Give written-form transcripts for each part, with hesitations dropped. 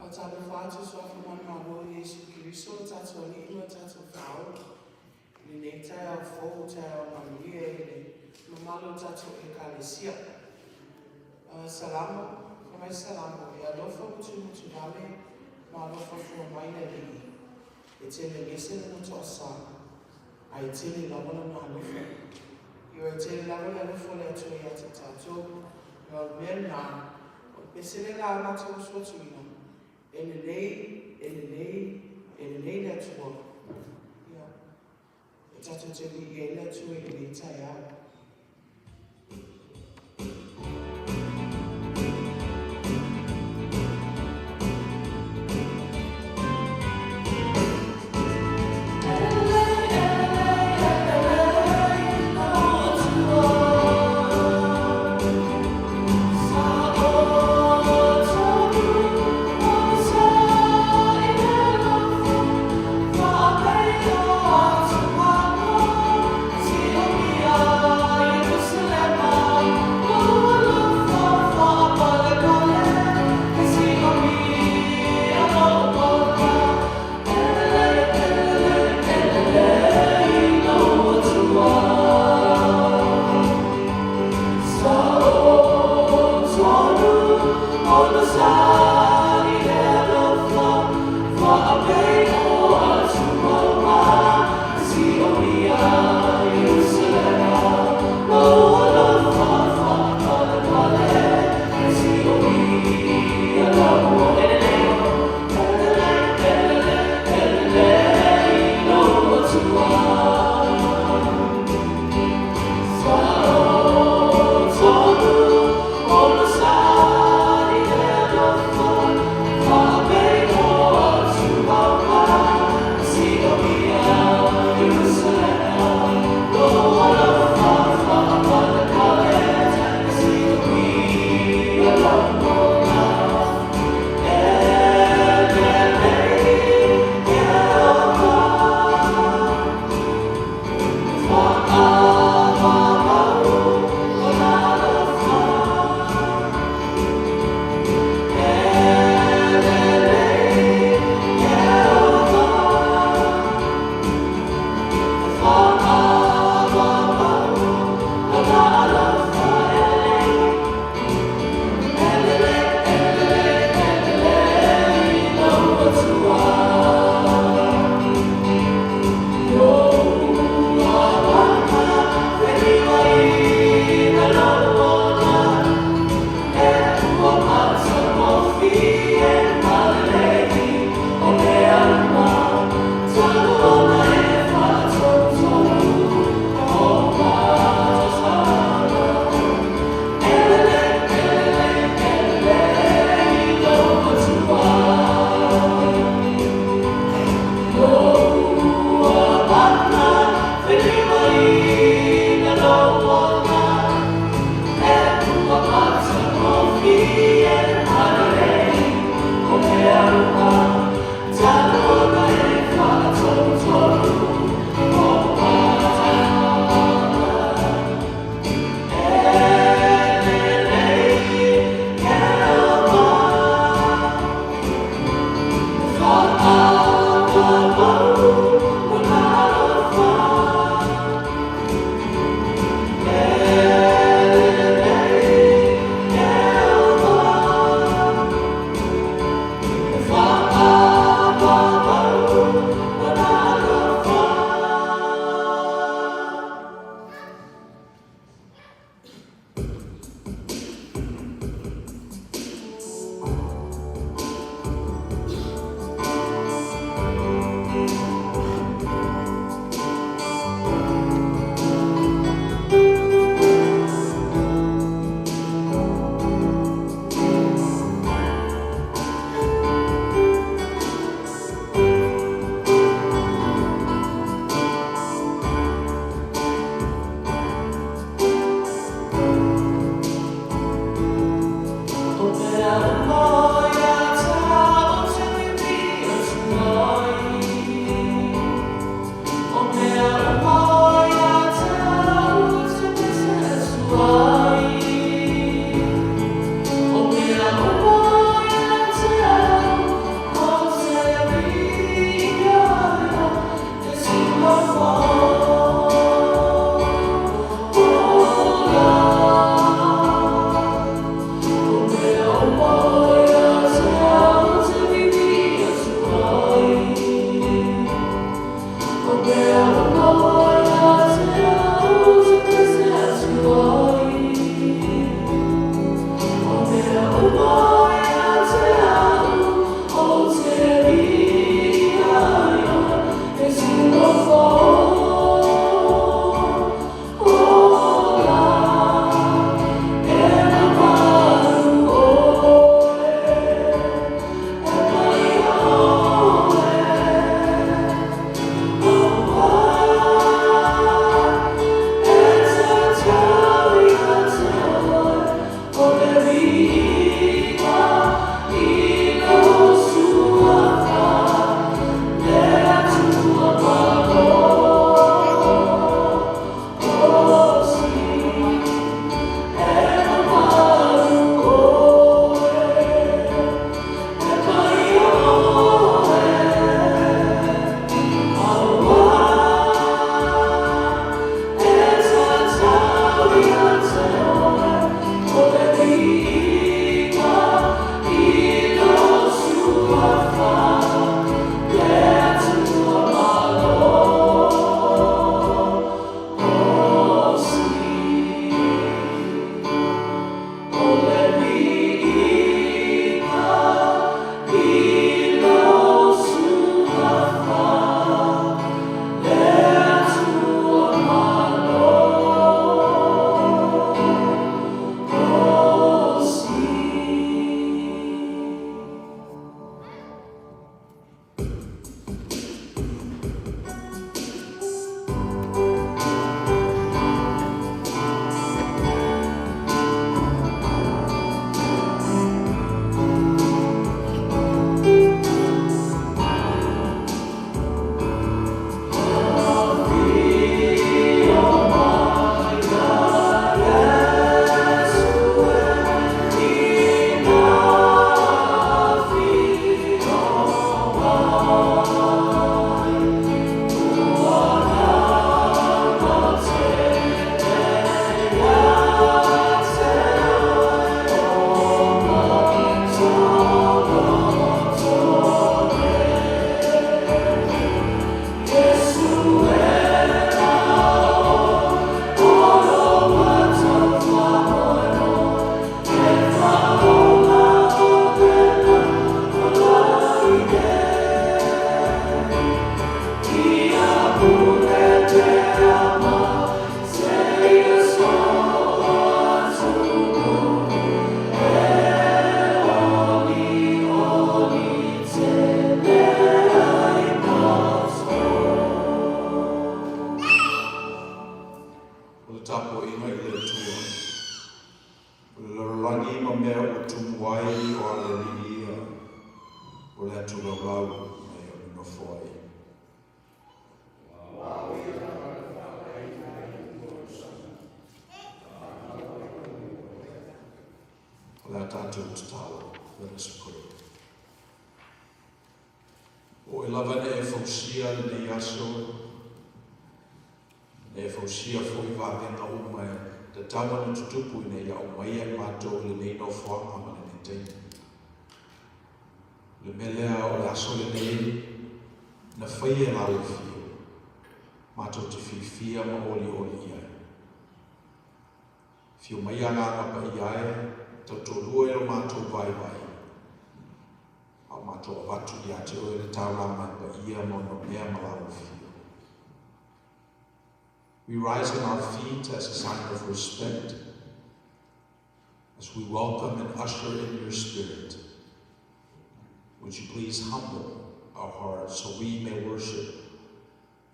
Tato whātu soafu manu a Lord Yesu Kiriso, tato alima, tato whao. Ni ne tau fōu tau manuia e le mamalo tato e kalesia. Salamo, kamai salamo, e alofa mutu vale, ma alofa fua maina li. E tele ngese na mutu asa, a e tele lawana na alofa. Io e tele lawana alofa le atu e ati tato, ma mena, o pesele la amata o sotuina. Elelei le atua. E tato te wi e le atua e le tai au. rangi ma mea o tumuai o ale ni o le atu rau mai o no foi. O le atatu tau, let us pray. O e lava ne e fausia le nei aso, ne e fausia foi vāpena o mai, te tawa na tutupu i nei au mai e mātou le nei no whaanga ma ne teina. Le melea o le aso le nei, na whaia la o fio, mātou te whiwhia ma oli ia. Fio mai anga pa iae, tau tō lua e o mātou vai. Au mātou avatu i ate o e le tau rama pa ia mo no mea ma o fio. We rise on our feet as a sign of respect, as we welcome and usher in your spirit. Would you please humble our hearts so we may worship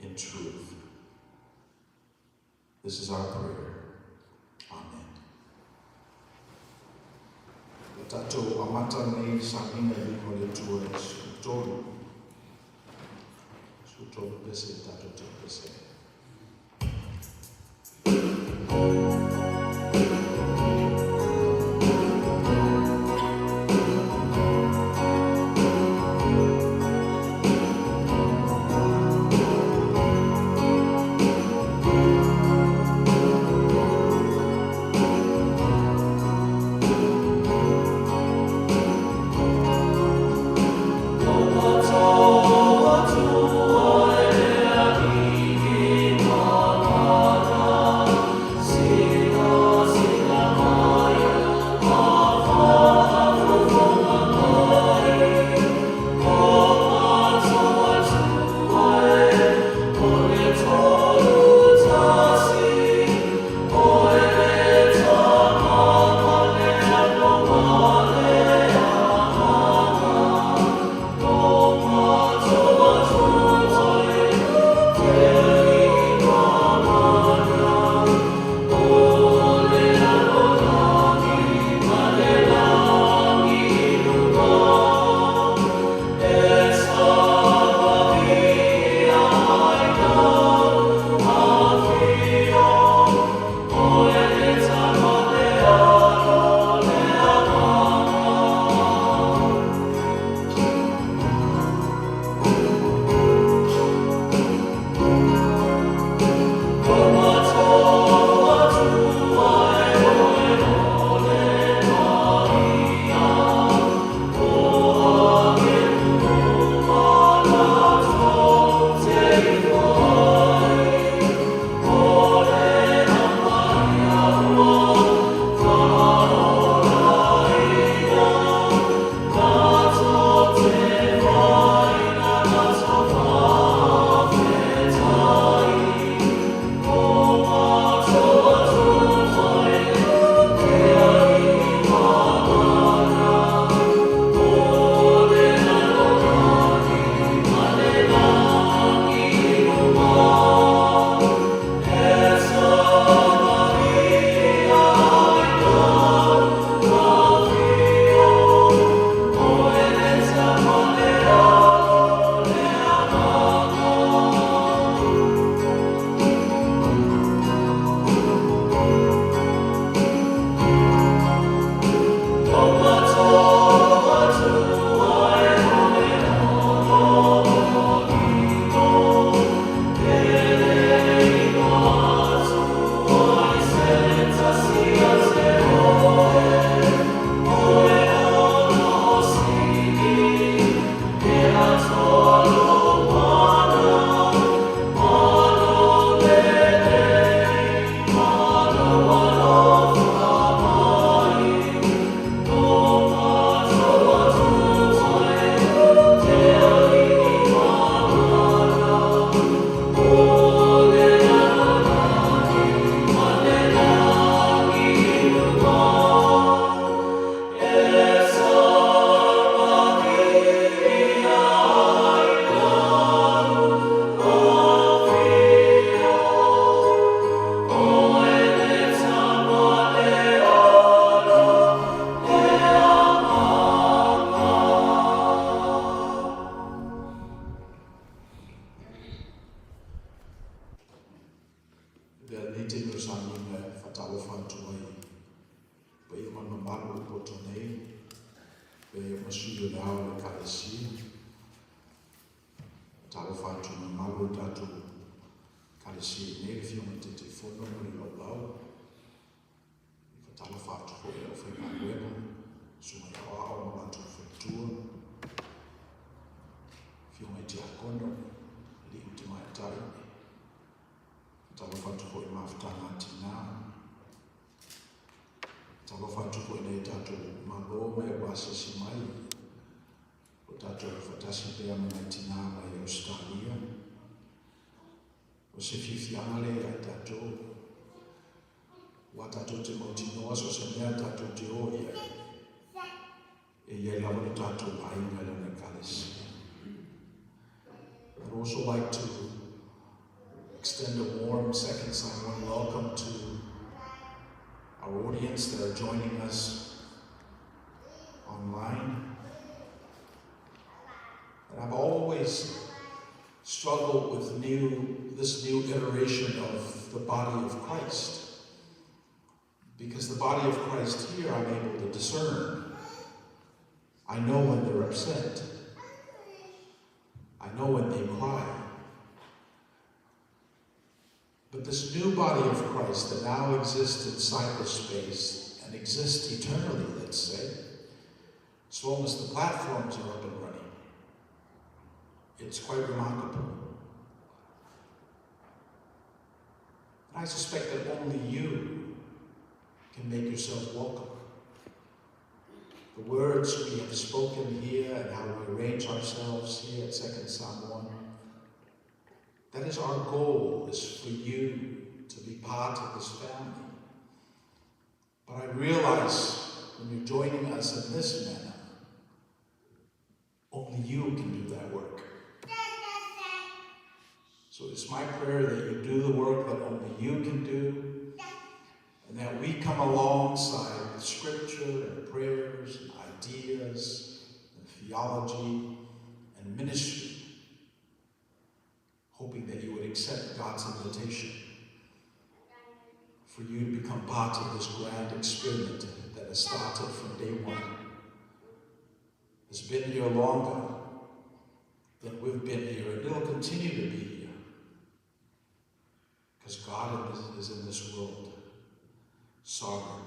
in truth? This is our prayer. Amen. Tato amata nei samina liko le tua sutolo. Sutolo pese tato te pese. See roto nei, pe masuyo lao le kalesia, talo fatu na malu tatu kalesia nei, fiona te fono muli lau, talo fatu ko e ofe maluena, suma ya wao malatu fetua, fiona te akono, li utima etai, talo fatu ko e mafutanga tina, talo fatu ko e tatu maloma e wasisi mai, o tatu fatasi pea mana tina mai Australia, o se fifianga le a tatu, Watato te motinoa so se mea tato te oia e iei lawa ni tato ainga le kalesia. I'd also like to extend a warm second Samoan welcome to our audience that are joining us online. And I've always struggled with this new iteration of the body of Christ. Because the body of Christ here I'm able to discern. I know when they're upset. I know when they cry. But this new body of Christ that now exists in cyberspace and exists eternally, let's say, as long as the platforms are up and running, it's quite remarkable. And I suspect that only you can make yourself welcome. The words we have spoken here and how we arrange ourselves here at Second Samoan, that is our goal, is for you to be part of this family. But I realize when you're joining us in this manner, only you can do that work. So it's my prayer that you do the work that only you can do, and that we come alongside with scripture and prayers and ideas and theology and ministry, hoping that you would accept God's invitation for you to become part of this grand experiment that has started from day one. It's been here longer than we've been here, and it'll continue to be here, because God is in this world. Sovereign.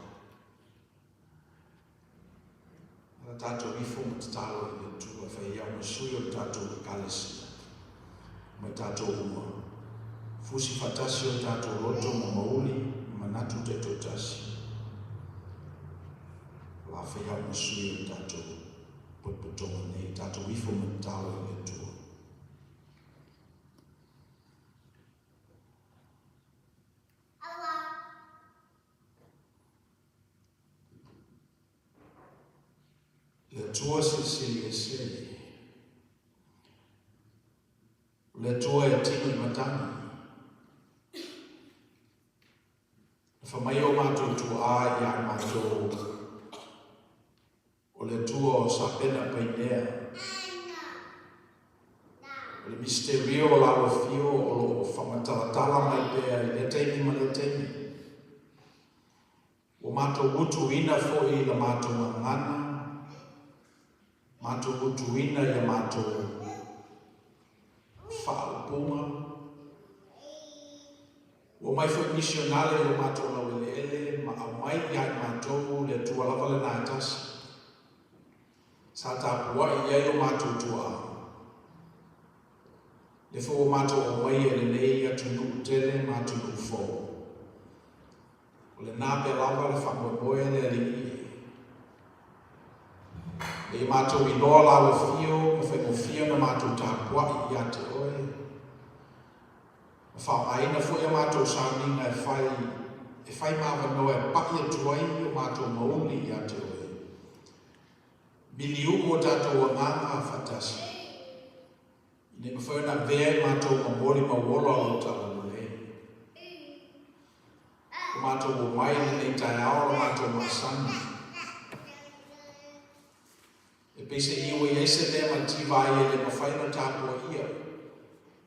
Tato ifo mtalo ile tu afai ya msuyo tato kalesia. Mtato uma. Fusi fatasio tato roto mamauli manatu teto tasi. La afai ya msuyo tato pototoma ne tato ifo mtalo ile tu. Le tua se le tua e tino I matani. Whamai o mātou tu a ia mātou o le tua o sa pena painea. O le misterio o la o fio o lo whamatalatala mai pea I le teimi ma le teimi. O mātou utu ina fo I la mātou ngana. Mātou utuina ia mātou whaapunga. O mai whai misionale o mātou lauelele, ma au mai iai mātou le tua lawale nā tasi. Sa tāpua iai o mātou tua. Le fo o mātou o mai e le nei atu nuku tele mātou nuku fo. O le nāpe lawa le whamoe le alingi. E mātou I noa lawa fio, ma whai mo fio na mātou tāpua I ate oe. Ma whao aina fo ia mātou sāninga e whai māwa noa e paki atuai o mātou mauli I ate oe. Mili uko tātou o nganga fatasi. I ne mawhai na vea mātou ma mori ma wola o tala nule. O mātou o mai nei tai aora mātou ma sani. E pese iwe ese le mativai e le mawhaina tāpua ia.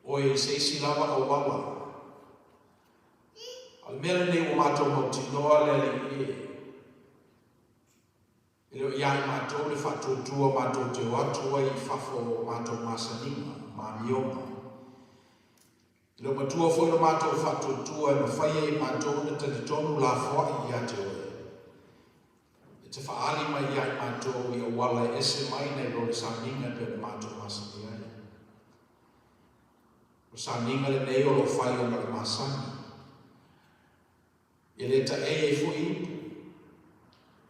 O e se isi lawa o wawa. Al mele nei o mātou mautinoa le li e. iai mātou le whatutua mātou te watua I whafo mātou masaninga, māmionga. Ilo matua foi lo mātou whatutua e mawhaia I mātou na te tonu la whai I ate oe. E te whaali mai iai mātou I awala ese mai nei role saninga pe le mātou masaninga. O saninga le nei o lo whai o le masani. E le ta e fu ipu.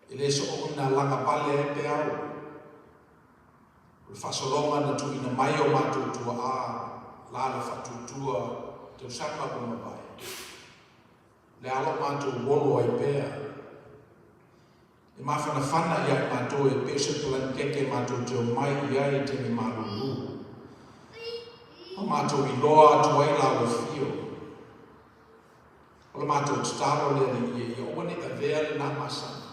E le so una langa pale e pe au. O le whasolonga na tu ina mai o mātou tua a la le whatutua te usaka o mabai. Le alo mātou wolo e pea. E mawhana whana ia mātou e pese plan keke mātou te o mai iai te mi maruru. O mātou I loa atu ai la o fio. O le mātou tstaro le ni I owane ka vea le nā masana.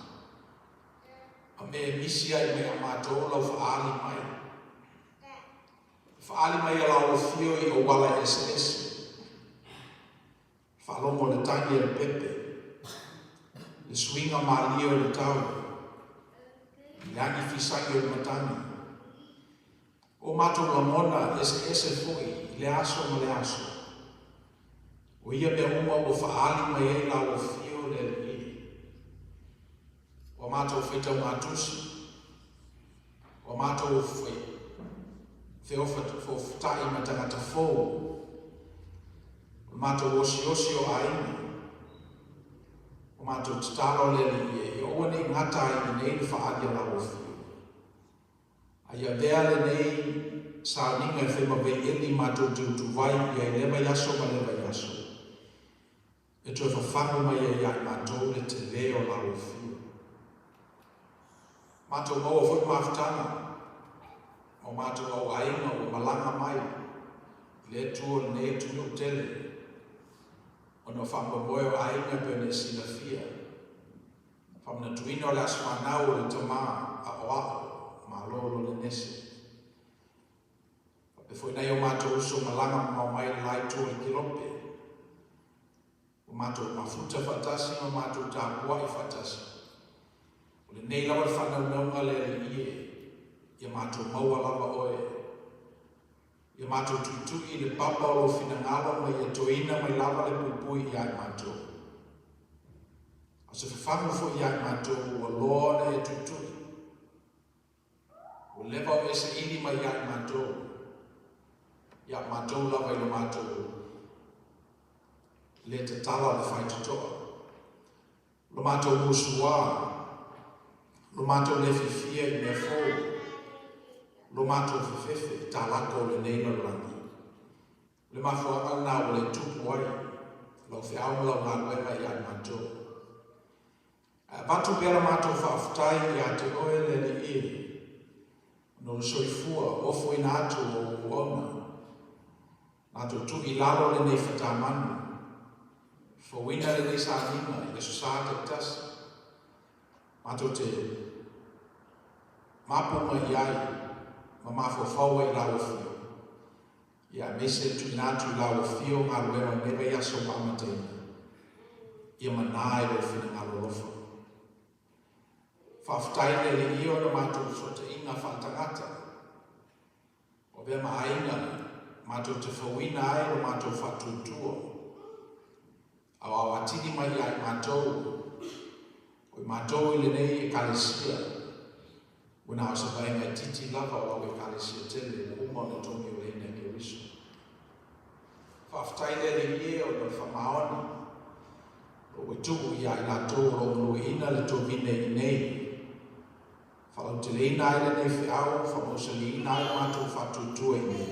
A me misi ai me a mātou lau whaali mai. Whaali mai a lau fio I o wala SS. Whalongo le tangi e pepe. Le swinga mālio le tau. Le angi fisangi o matangi. O mātou la mona SS e fui. Le aso ma le aso. O ia me uma o whaali mai e lau fio le li. O mātou whaitau mātusi. O mātou whewhtai ma tangata fōu. O mātou osi o aina. O mātou tataro le li e. O wane ngata I nei le whaali a lau fio. Aia vea le nei sa ninga e whema vei eli mātou tu vai I lewa yaso ma lewa yaso. E tue whawhangu mai e iai mātou le te leo lau fio. Mātou maua fwoi mawhtanga. O mātou au ainga o malanga mai. Le tuo le ne tunu tele. O no whampa moe o ainga pene sina fia. Whamna tuino le asmanau le tama a oao. Ma lolo le nese. E foi nei o mātou uso malanga ma mai lai tuo le kilope. O mātou mafuta whatasi o mātou tāpua I whatasi. O le nei lawa whanau naunga le ie. Ia mātou maua lawa oe. Ia mātou tuitui le papa o fina ngalo mai e toina mai lawa le pupui iai mātou. A se whafangu fo iai mātou o loa e tuitui. O lewa o ese ili mai iai mātou. Ia mātou lawa I le mātou. Le te tala le whaitutoa. Lo mātou musua. Lo mātou le fifia I me fōu. Lo mātou fifefe tā lako le neina rangi. Le mawhuanga nā o le tupu ai. Lau whiau lau ngā wema I ai mātou. Batu pera mātou whaafutai I a te oe le ni e. No le soifua, ofo I nātou o uona. Nātou tu I lalo le nei whatamanu. Fawina le nei sāninga I le susāte tasi. Mātou te mapunga I ai. Ma mawhawhaua I lau fio. Ia mese tu nātu I lau fio ngā ruema newa I aso pamateina. Ia manai le fina ngā lolofa. Whaftaine le io na mātou sote inga whantangata. O bea maainga, mātou te whawina ai o mātou whatutua. Au awatini mai ai mātou. O mātou I le nei e kalesia. Wina o se vaenga titi lava o au e kalesia tele le uma o le tongi o leina ke riso. Whaftaine le ie o na whamaoni. O e tuku I ai nātou o mluina le tovine I nei. Whalau te leina ai le nei whiau, whamausa leina ai mātou whatutua I nei.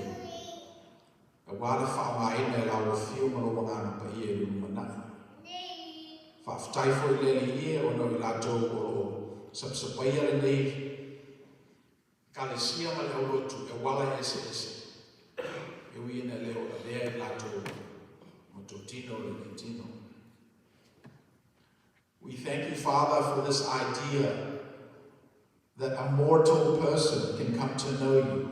E wāle whaamaina e lau o whiu maro ngāna pa I e rūma nai. Whaftai fo I le ie o no I lātou o sapsapaia le nei. Kalesia ma le aurotu e wala ese ese. E uina leo a lea I lātou matutino le nitino. We thank you, Father, for this idea that a mortal person can come to know you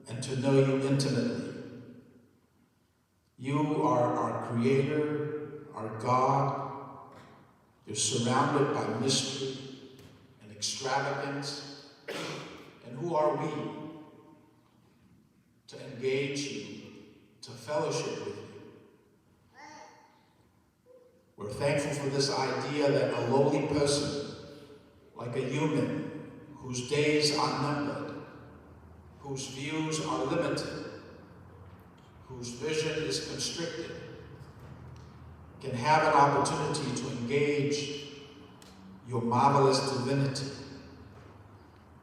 and to know you intimately. You are our Creator, our God. You're surrounded by mystery and extraordinary. extravagant. And who are we to engage you, to fellowship with you? We're thankful for this idea that a lowly person, like a human, whose days are numbered, whose views are limited, whose vision is constricted, can have an opportunity to engage your marvelous divinity.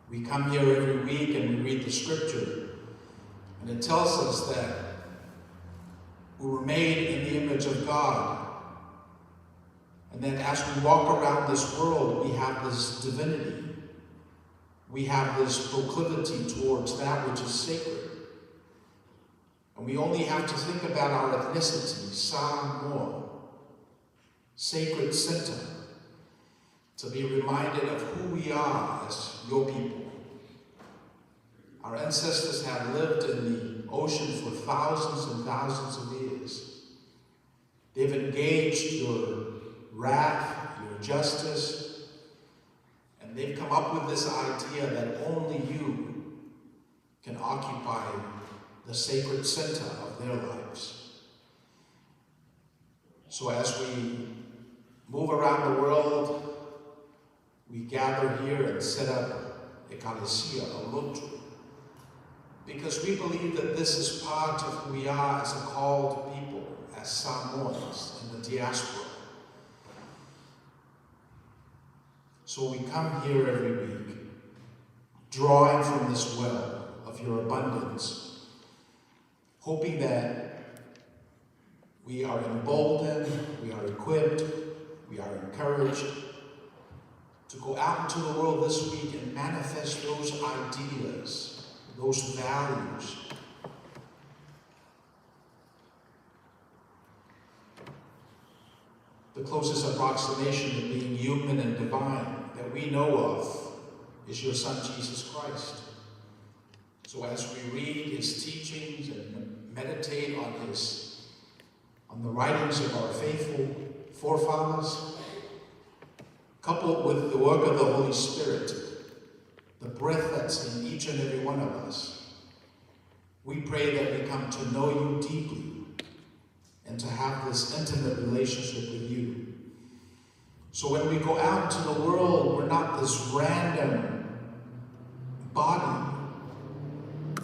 We come here every week and we read the scripture, and it tells us that we were made in the image of God. And then as we walk around this world, we have this divinity. We have this proclivity towards that which is sacred. And we only have to think about our ethnicity, Samoa, sacred center, to be reminded of who we are as your people. Our ancestors have lived in the ocean for thousands and thousands of years. They've engaged your wrath, your justice, and they've come up with this idea that only you can occupy the sacred center of their lives. So as we move around the world, we gather here and set up Ecclesia, a Lotu, because we believe that this is part of who we are as a called people, as Samoans in the diaspora. So we come here every week, drawing from this well of your abundance, hoping that we are emboldened, we are equipped, we are encouraged to go out into the world this week and manifest those ideas, those values. The closest approximation to being human and divine that we know of is your Son, Jesus Christ. So as we read his teachings and meditate on the writings of our faithful forefathers, coupled with the work of the Holy Spirit, the breath that's in each and every one of us, we pray that we come to know you deeply and to have this intimate relationship with you. So when we go out into the world, we're not this random body,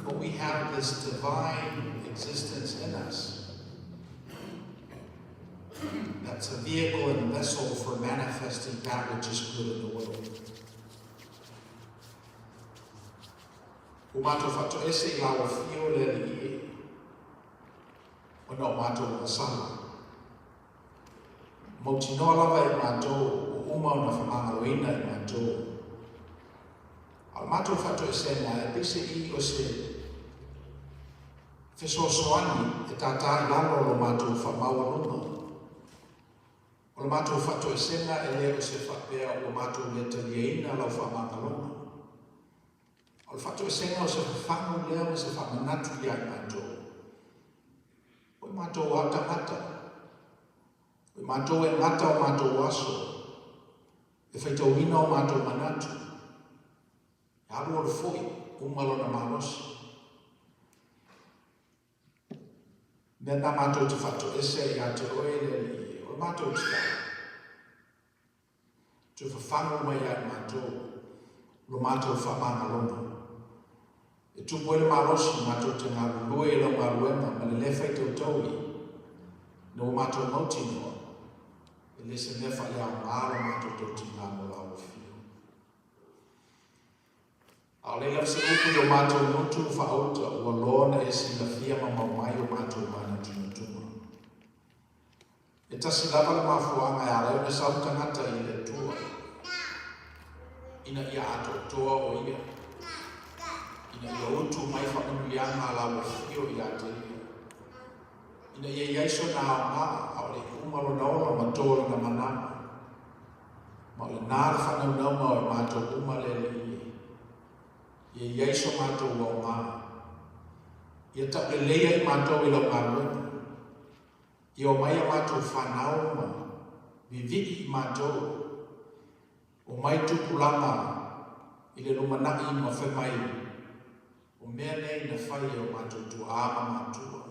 but we have this divine existence in us. That's a vehicle and vessel for manifesting that which is good in the world. Umato fato ese ilawa fio le li ono mato masala. Motino lava mato uma na famangaloina mato. Al mato fato ese na epise I ose feso soani etata ilalo lo mato famawaluma. O mato fato ese na ele ose fapea o mato letaliena la famangaloina. O fatto essenga o se fanno leo se fanno natu ya mato. O mato wata mata. O mato e mata o mato waso. E feito wina o mato manatu. E alu o foi umalo na manos. Nena mato te fatto esse ya te oele o mato sta. Tu fa fanno mai ya mato. Lo mato fa mangalona. E tu pole marosi mato te ngā lue lo ngā ruema ma le lefa I tau taui no mato mauti noa e le se nefa le au ngāra mato tau ti ngā mo lau fio. Au le lau se upu o mato motu wha auta ua lona e si la fia ma mau mai o mato mana tunatuma. E tasi lava le mafuanga e aleu ne sau tangata I le tua. Ina ia ato toa o ia. Ina ia utu mai whakanuianga la wafio I ate ia. Ina ia iaiso na maa au le umaro na ola matoa na manama. Ma le nara whanaunama o mato umalele ia. Ia iaiso mato wa maa. Ia tape leia I mato I la marwena. Ia o mai a mato whanauma. Viviki I mato. O mai tupulanga I le lumanai ma whai mai. O mea nei na whai o mātou tua ama mātua.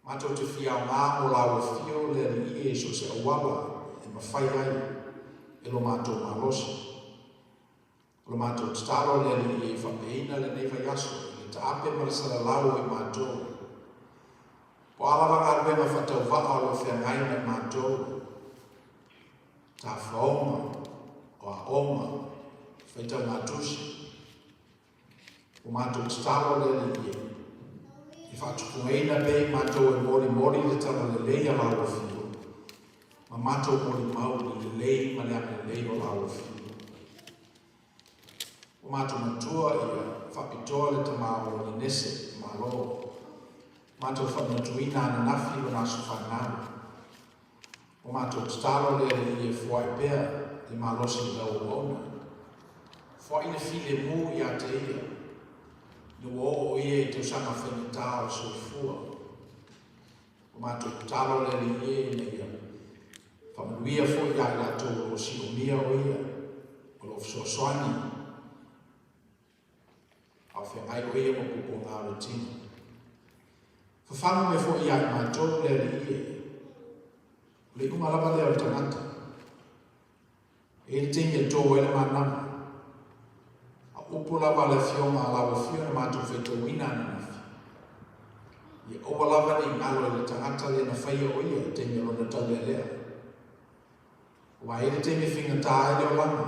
Mātou te whiau ngā o lau whio le ri e so se awala e ma whai ai e lo mātou malosi. O lo mātou te talo le ri e whapeina le nei vai aso e te ape marasara lau e mātou. Po alawanga arwe ma whatau waka o lo whiangai na mātou. Tā whaoma o a oma whaitau mātusi. O mātou te talo le ri e. I whatukungaina pei mātou e mori le tala le lei a lau whio. Ma mātou mori mau ni le lei ma le ame lei o lau whio. O mātou matua ia whapitoa le tamao o ni nese ma lo. Mātou whanatuina ana nafi o nasu whanau. O mātou te talo le i e fuai pea i malosi lau ona. Fuai na file mu i a te ia. No o ia I te usanga whenita o soifua. O mātou talo le li e na ia. Whamanuia fo ia I lato o sionia o ia. O lo sosoani. A whengai o ia mo kupo ngā rotina. Whawhanu me fo ia I mātou le li e. Le unga lava leo tangata. E le tingi tō ele manama. Upo lava le whionga a lawa whio na mātou whaito wina na nawhi. I owa lava ni ngalo le tangata le na whaia o ia te me rona tau le lea. Wa ele te me whinga tā ele o langa.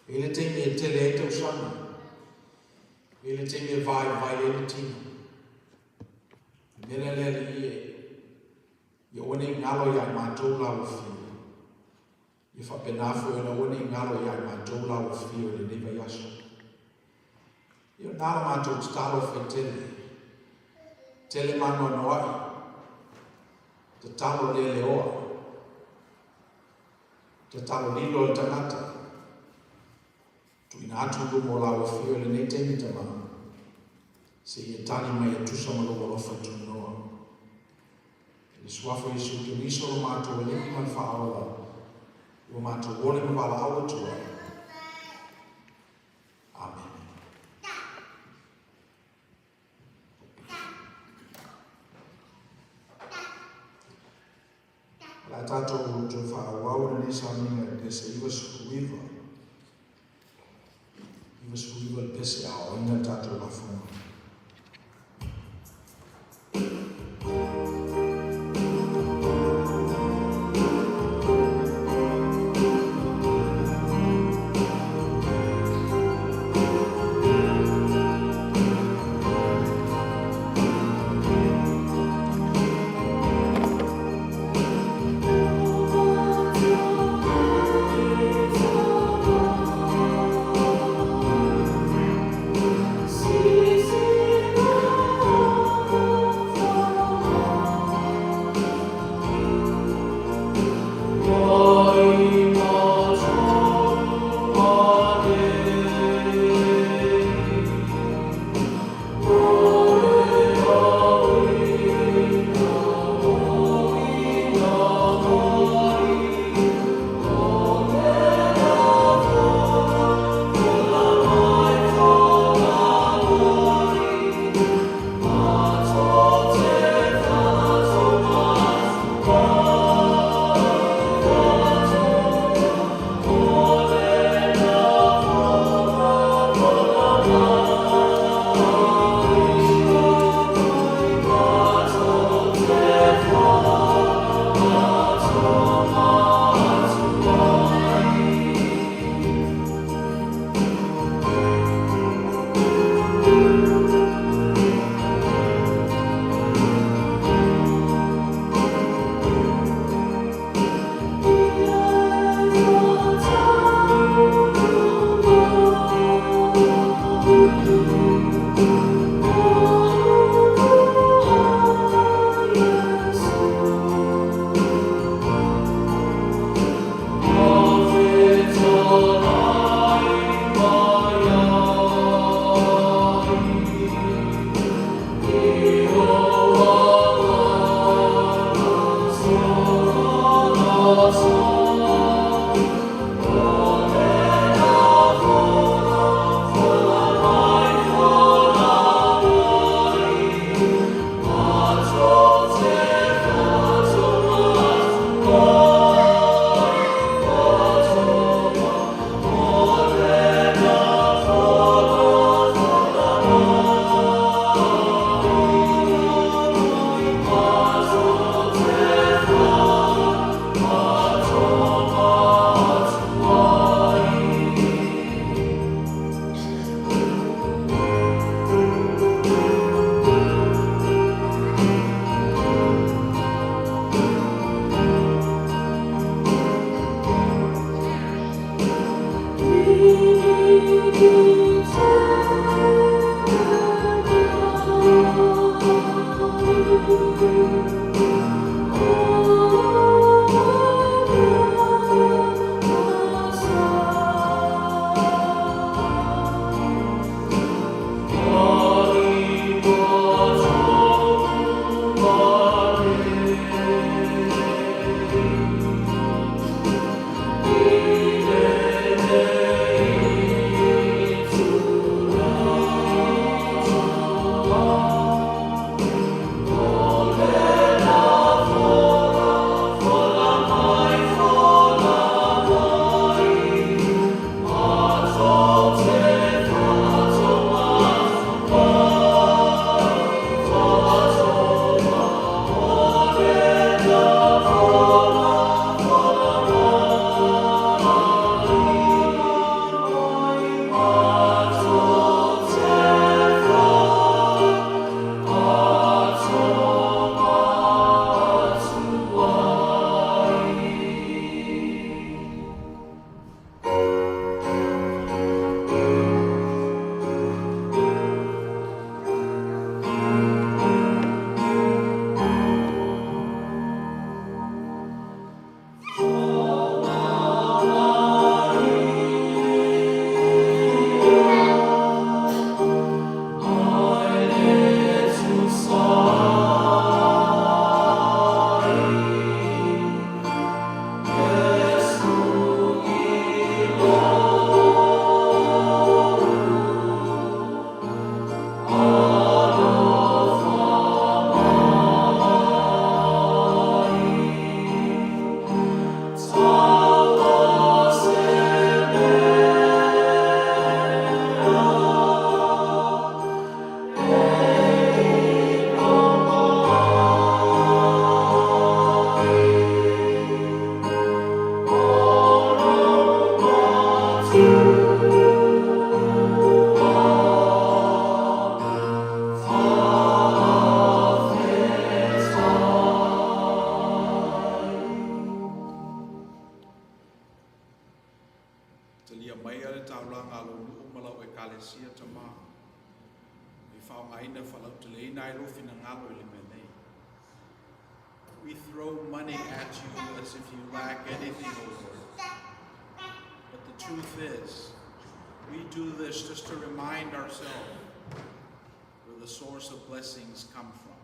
Ele te me tele e te usanga. Ele te me vai ele tina. Mele le li e. I one ngalo ia mātou lawa whio. I whapenafo e na one ngalo ia mātou lau whio le newa yaso. I o nāra mātou te talo whai tele. Tele mano noai. Te talo le leoa. Te talo lilo le tangata. Tuina atu mo lau whio le nei temi tama. Se I tani mai e tusa malo walofa tu noa. Le suafo I suke niso lo mātou e leki man whaola. O mātou wole ma wala awa tua. Amen. La tātou te whaawau na nesa minga pese iwa sukuiwa. Iwa sukuiwa pese ao ina tātou la whunga. Jesus. We throw money at you as if you lack anything, O Lord. But the truth is, we do this just to remind ourselves where the source of blessings come from.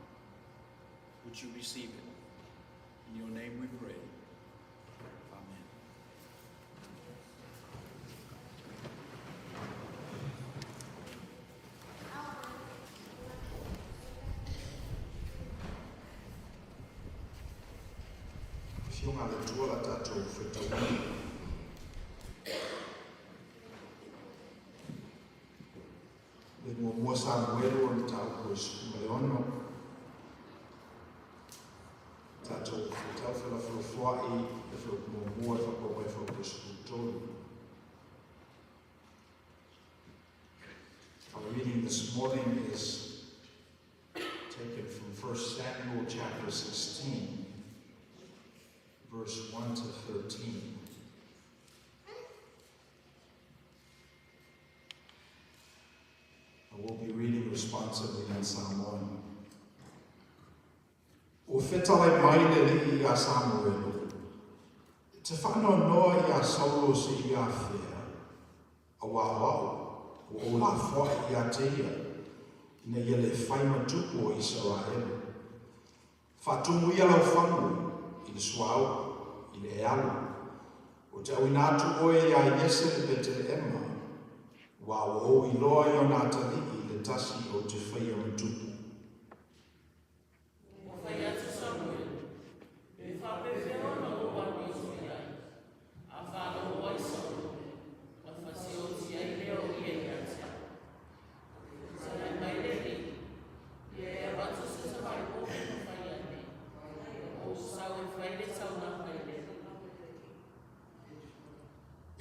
Would you receive it? In your name we pray. Amen. Fiunga le tua la tatou whetawini. Le mua Samuelu o le tau ko iskuma le ono. Tatou whetau whila whulawhai le whulawhua e whakawa e whakawa iskutolu. Our reading this morning is taken from 1 Samuel chapter 16. Verse 1 to 13. I will be reading responsively in Psalm 1. O whetalai maile li I Samuelu. Te whanau noa I Saulo se I whea. A wawau, o la whae I te ia. Ina ia le whaima tupu o Israel. Whatumu ia lau whangu. I le suau, I le ealu. O te au nātu oe ia Iese le Betelehema, wa o I loa I o nātali I le tasi o te whaia mtupu. O whaia te Samuel, e whapewheo na o wani soiai, a whāna o ai Samuel, a whasio ti ai leo I e iatea. Sarai mai le ri, I e watu se sa mai o whaia ne.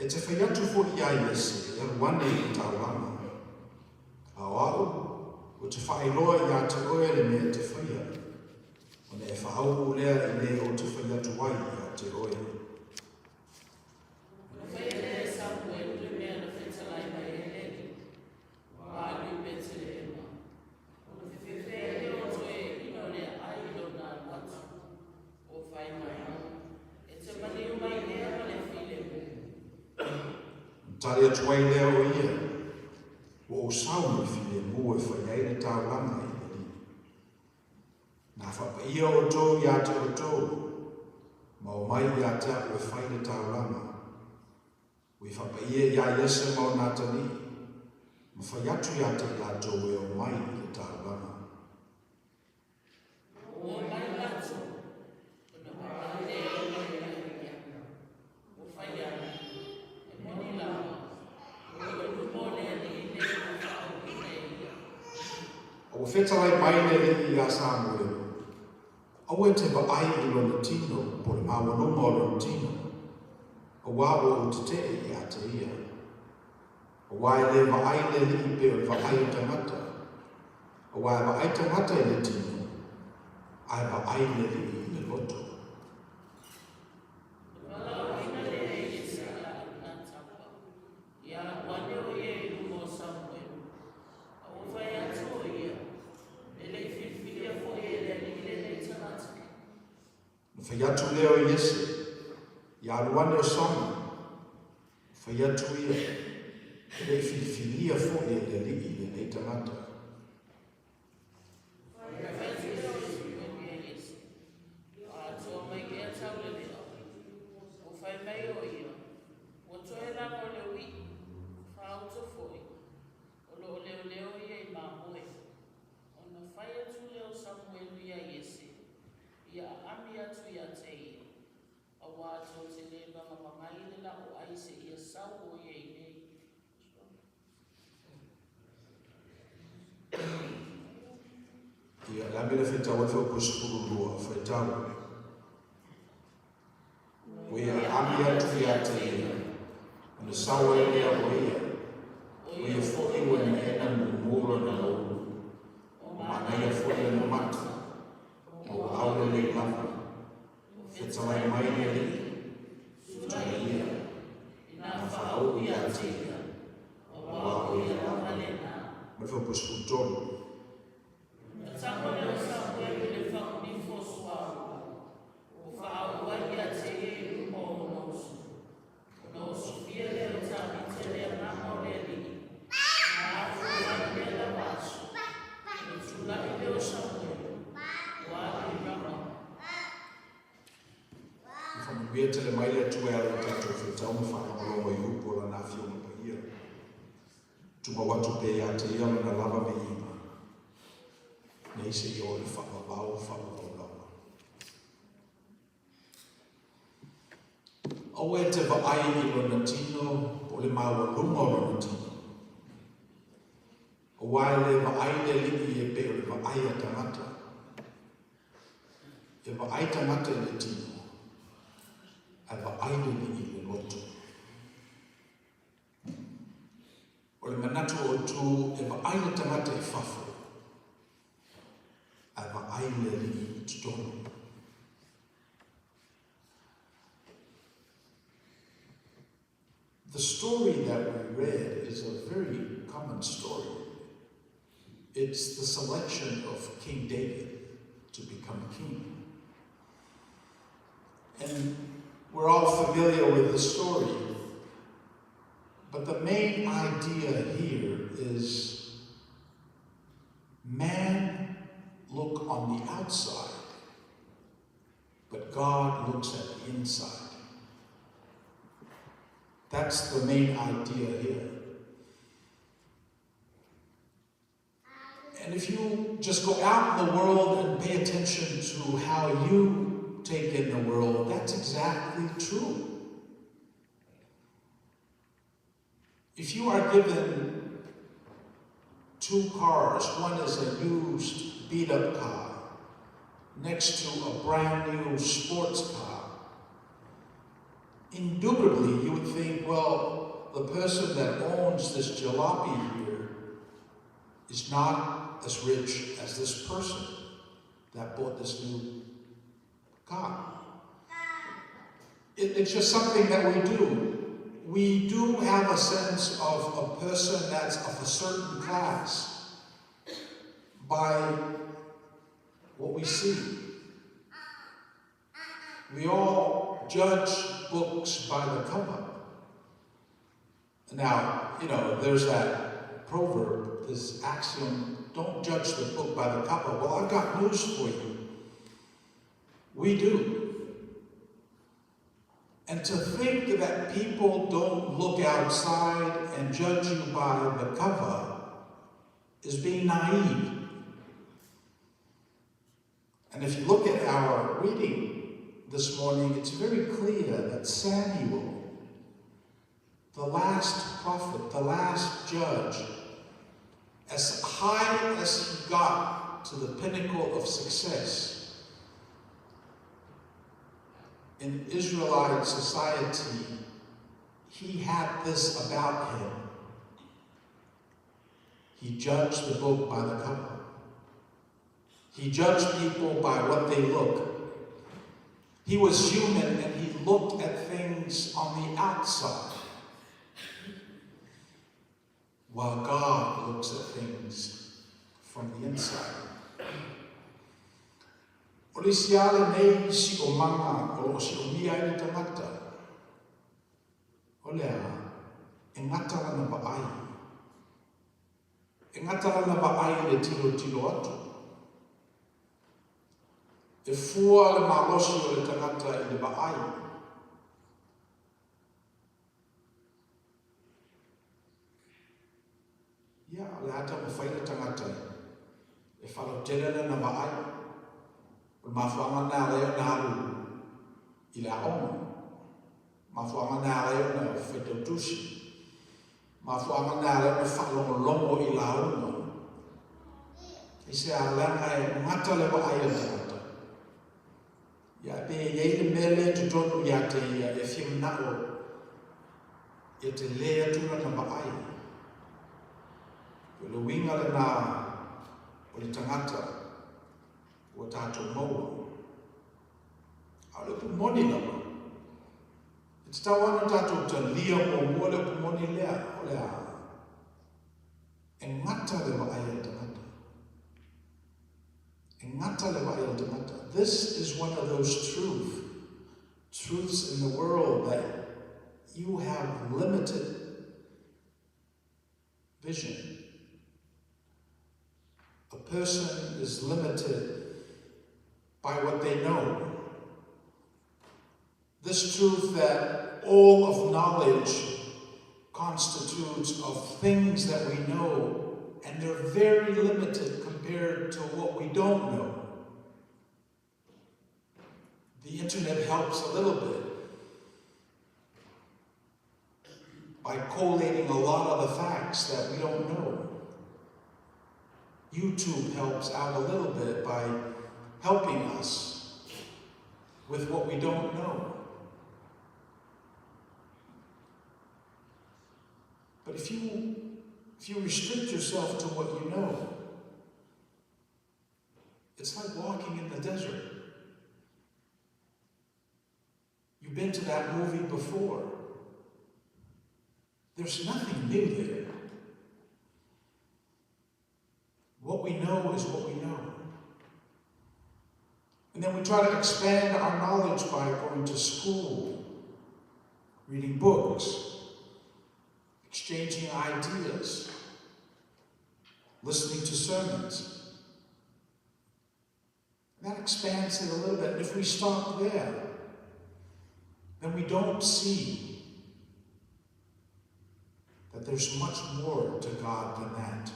E te whaiatu fo I a Iese, e ruane I tauanga. Awau, o te whailoa I a te oe le mea te whaia. O ne e whahau o lea I le o te whaiatu wai I a te oe. O whaia le Samuel le mea na whetalai mai e Tali atuai leo o ia, o o sauni file mua e whaiai le tau langa i le li. Nā whapa ia o tō ia te o tō, ma o mai ia te o e whai le tau langa. Ui whapa ia ia iese ma o nātani, ma whai atu ia te ia tō e o mai le tau langa. O mai lato, na pāle e o whai ana, e moni lawa, o i lumone ni ne o whao i ne ia. O whetalai mai le li i a Samuel, au e te ai i lona tino, po le mawanuma o lona tino, o wawo o te te i a te ia. O wae le ai le li i pe o ai o tangata, o wae ai tangata i le tino, ai ai le li i le loto. Whai atu leo i ese, i aruane o sama, whai atu ia, e le whiwhilia fo e le li i le nei tangata. Ia la mele whetau e whau kusukuru lua, whetau. Wea ami atu ia te ia, ana sawa e lea o ia, wea fwoi ua na ena mura na lau, o mana ia fwoi na mata, o aule le lama, whetau ai mai ne li, whetau ia, na whaau ia te ia, o wau ia lama lena, me whau kusukuru tonu. Ia tele mai le tue ala tatou whetau ma whakamalongo i upo la nā whionga pa ia. Tuma watu pe ia te ia na lava me ima. Nei se i ori whakawau lawa. Au e te waai i lona tino, o le maua lunga o lona tino. O wae le waai le lini e pe o le waai a tangata. E waai tangata i le tino. Ava aile ni i le loto. O le manatu o tu eva aile tangata i whafo. Ava aile ni i tutono. The story that we read is a very common story. It's the selection of King David to become king. And we're all familiar with the story, but the main idea here is man look on the outside, but God looks at the inside. That's the main idea here. And if you just go out in the world and pay attention to how you take in the world, that's exactly true. If you are given two cars, one is a used beat-up car next to a brand new sports car, indubitably you would think, well, the person that owns this jalopy here is not as rich as this person that bought this new car. It's just something that we do. We do have a sense of a person that's of a certain class by what we see. We all judge books by the cover. Now, there's that proverb, this axiom, don't judge the book by the cover. Well, I've got news for you. We do. And to think that people don't look outside and judge you by the cover is being naive. And if you look at our reading this morning, it's very clear that Samuel, the last prophet, the last judge, as high as he got to the pinnacle of success in Israelite society, he had this about him. He judged the book by the cover. He judged people by what they look. He was human and he looked at things on the outside, while God looks at things from the inside. O le siale nei si o manga o si o mia i tangata. O lea, e ngata lana vaai. E ngata lana vaai le tilo atu. E fua le malosi o le tangata i le vaai. Ia, le ata mo whai le tangata e whalo telena na vaai. O mafuanga nā leo nā alu i le aonga. Mafuanga nā leo na whaitautusi. Mafuanga nā leo na whalongolongo i la aunga. I se a langa e ngata le vaai le tangata. Ia pe iei le mele tu tonu ia te ia e whimnao ia te lea tuna na vaai. O le winga le nā o le tangata o tātou maua. A le pumoni lama. E te tau ana tātou ta lia o mua le pumoni lea o le a. E ngata le vaai le tangata. E ngata le vaai le tangata. This is one of those truths in the world that you have limited vision. A person is limited by what they know. This truth that all of knowledge constitutes of things that we know, and they're very limited compared to what we don't know. The internet helps a little bit by collating a lot of the facts that we don't know. YouTube helps out a little bit by helping us with what we don't know. But if you restrict yourself to what you know, it's like walking in the desert. You've been to that movie before. There's nothing new there. What we know is what we know. And then we try to expand our knowledge by going to school, reading books, exchanging ideas, listening to sermons. And that expands it a little bit. And if we stop there, then we don't see that there's much more to God than that.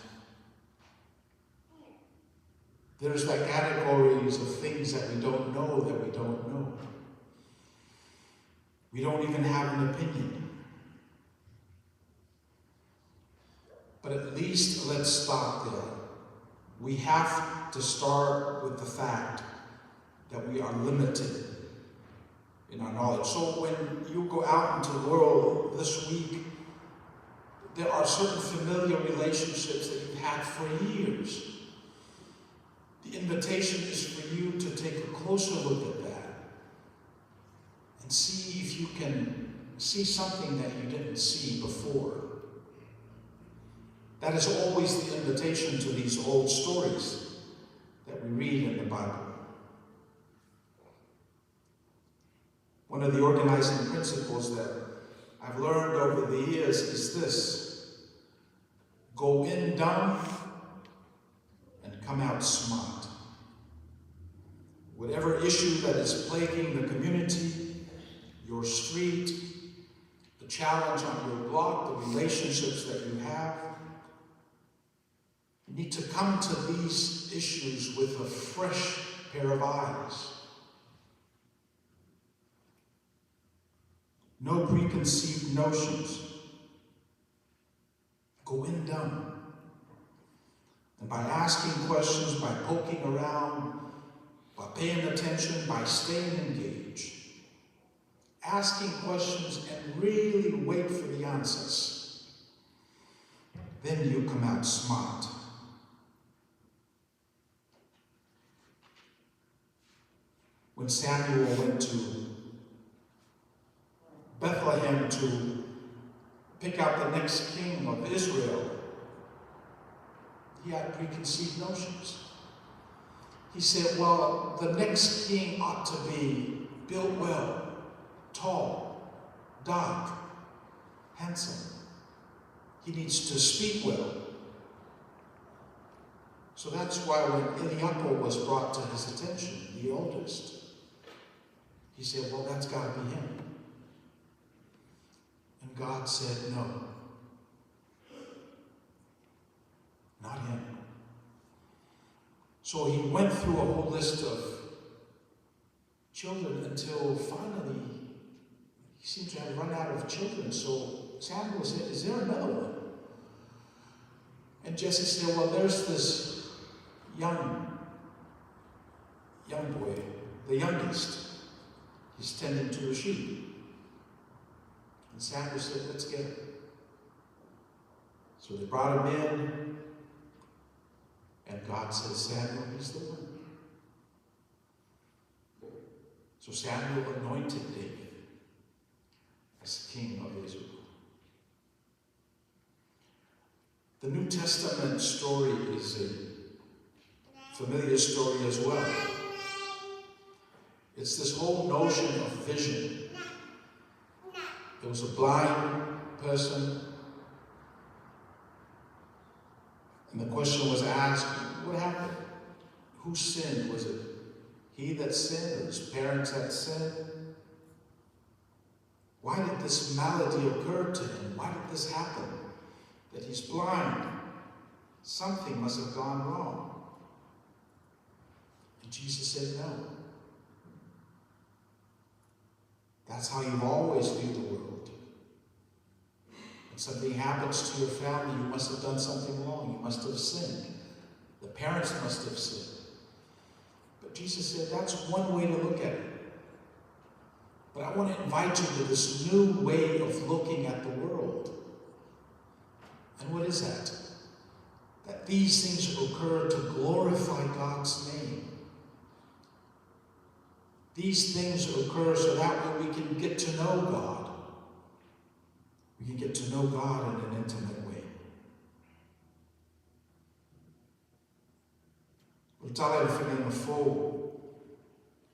There's like categories of things that we don't know that we don't know. We don't even have an opinion. But at least let's stop there. We have to start with the fact that we are limited in our knowledge. So when you go out into the world this week, there are certain familiar relationships that you've had for years. The invitation is for you to take a closer look at that and see if you can see something that you didn't see before. That is always the invitation to these old stories that we read in the Bible. One of the organizing principles that I've learned over the years is this: go in dumb and come out smart. Whatever issue that is plaguing the community, your street, the challenge on your block, the relationships that you have, you need to come to these issues with a fresh pair of eyes. No preconceived notions. Go in dumb. And by asking questions, by poking around, by paying attention, by staying engaged, asking questions and really wait for the answers, then you come out smart. When Samuel went to Bethlehem to pick out the next king of Israel, he had preconceived notions. He said, well, the next king ought to be built well, tall, dark, handsome. He needs to speak well. So that's why when Eliakim was brought to his attention, the oldest, he said, well, that's got to be him. And God said, no, not him. So he went through a whole list of children until finally he seemed to have run out of children. So Samuel said, is there another one? And Jesse said, well, there's this young boy, the youngest. He's tending to the sheep. And Samuel said, let's get him. So they brought him in, and God said, Samuel, he's the one. So Samuel anointed David as king of Israel. The New Testament story is a familiar story as well. It's this whole notion of vision. There was a blind person, and the question was asked, what happened? Who sinned? Was it he that sinned, or his parents that sinned? Why did this malady occur to him? Why did this happen? That he's blind. Something must have gone wrong. And Jesus said, no. That's how you've always viewed the world. When something happens to your family, you must have done something wrong. You must have sinned. The parents must have sinned. But Jesus said, that's one way to look at it. But I want to invite you to this new way of looking at the world. And what is that? That these things occur to glorify God's name. These things occur so that way we can get to know God. We can get to know God in an intimate way. O tala e whenenga fōu,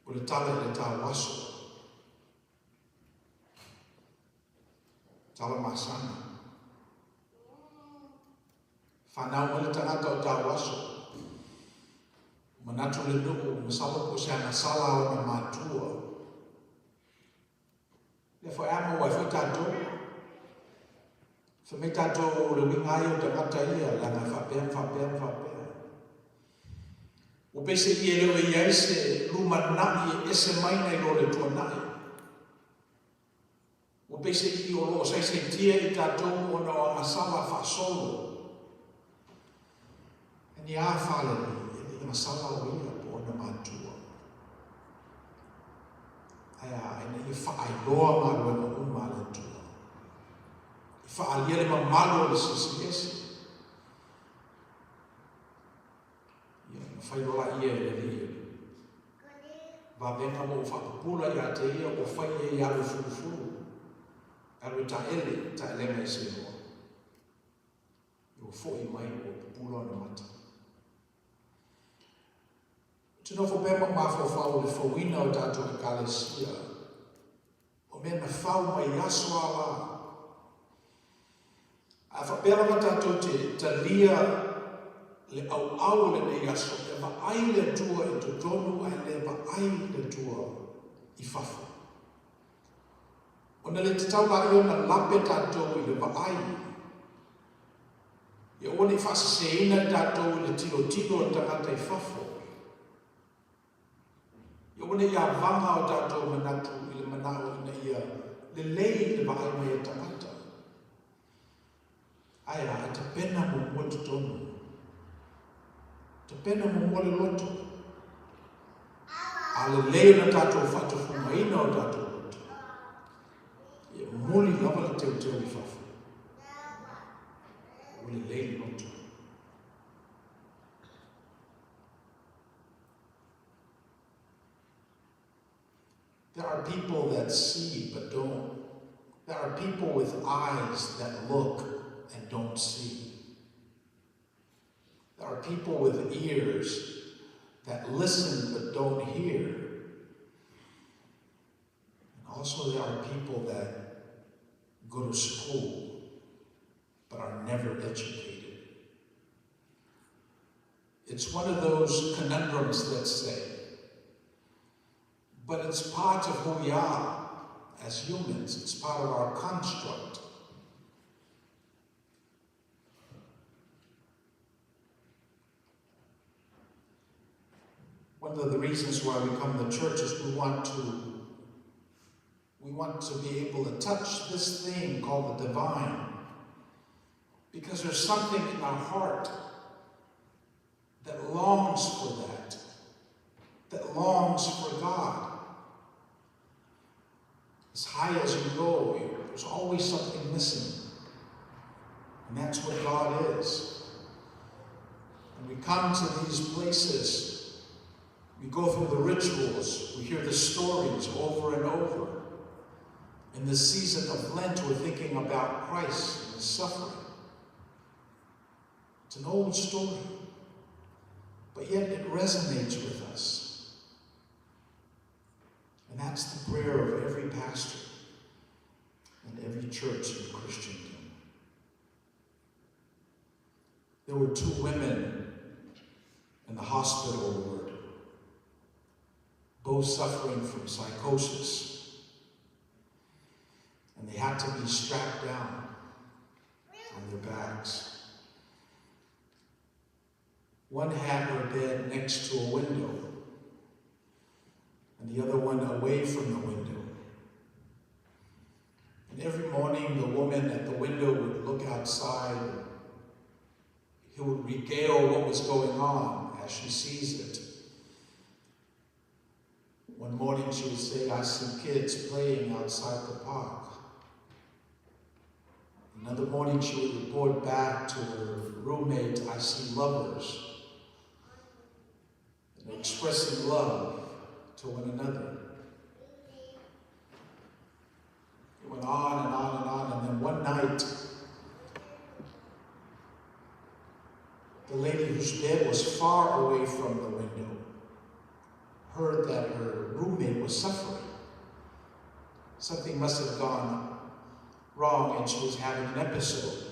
o le tala e le tā waso. Tala masana. Whanau o le tangata o tā waso. Manatu le nuku, masalo po siya na sala o na matua. Le fo ama wa fo tato. Fo me tato le wingayo tangata ia la na whapea. O pese i e leo i aise luma nai e ese maina i lore tua nai. O pese i o loo saise tia i tato o na o masala whasolo. Ni a whale ni masala o ia po na matua. Aia, ina i whaailoa marua na umale tua. I whaaliere ma malo le sisi. Whairola ia e lia. Wawenga mo whakapula i a te ia o whai e alu furufuru. Alu ta elenga i se hoa. I o fōi mai o pupula na mata. Tino fo pēma mawhawhau le whawina o tātou e kalesia. O mea na whau mai aso ala. A whapea wa tātou te lia le au le nei aso, le waai le tua I to tonu, ai le waai le tua I whawha. Ona le te tau la iona lape tātou I le waai. Ia ona I whasaseina tātou le tilo o tangata I whawha. Ia ona I avanga o tātou manatu I le manao ina ia le lei le waai mai e tangata. Aia, e te pena mo mua te tonu. Te pena mo mua le loto. A le lei na tātou whatuwhunga ina o tātou loto. Ia muli lava le teo I whawha. O le lei loto. There are people that see but don't. There are people with eyes that look and don't see. There are people with ears that listen but don't hear. And also there are people that go to school but are never educated. It's one of those conundrums, let's say. But it's part of who we are as humans. It's part of our construct. One of the reasons why we come to church is we want to be able to touch this thing called the divine. Because there's something in our heart that longs for that longs for God. As high as you go, there's always something missing. And that's what God is. When we come to these places, we go through the rituals, we hear the stories over and over. In the season of Lent, we're thinking about Christ and His suffering. It's an old story, but yet it resonates with us. And that's the prayer of every pastor and every church in Christendom. There were 2 women in the hospital ward, both suffering from psychosis. And they had to be strapped down on their backs. One had her bed next to a window, and the other one away from the window. And every morning, the woman at the window would look outside. He would regale what was going on as she sees it. One morning, she would say, "I see kids playing outside the park." Another morning, she would report back to her roommate, "I see lovers," and expressing love to one another. It went on and on and on, and then one night, the lady whose bed was far away from the window heard that her roommate was suffering. Something must have gone wrong, and she was having an episode.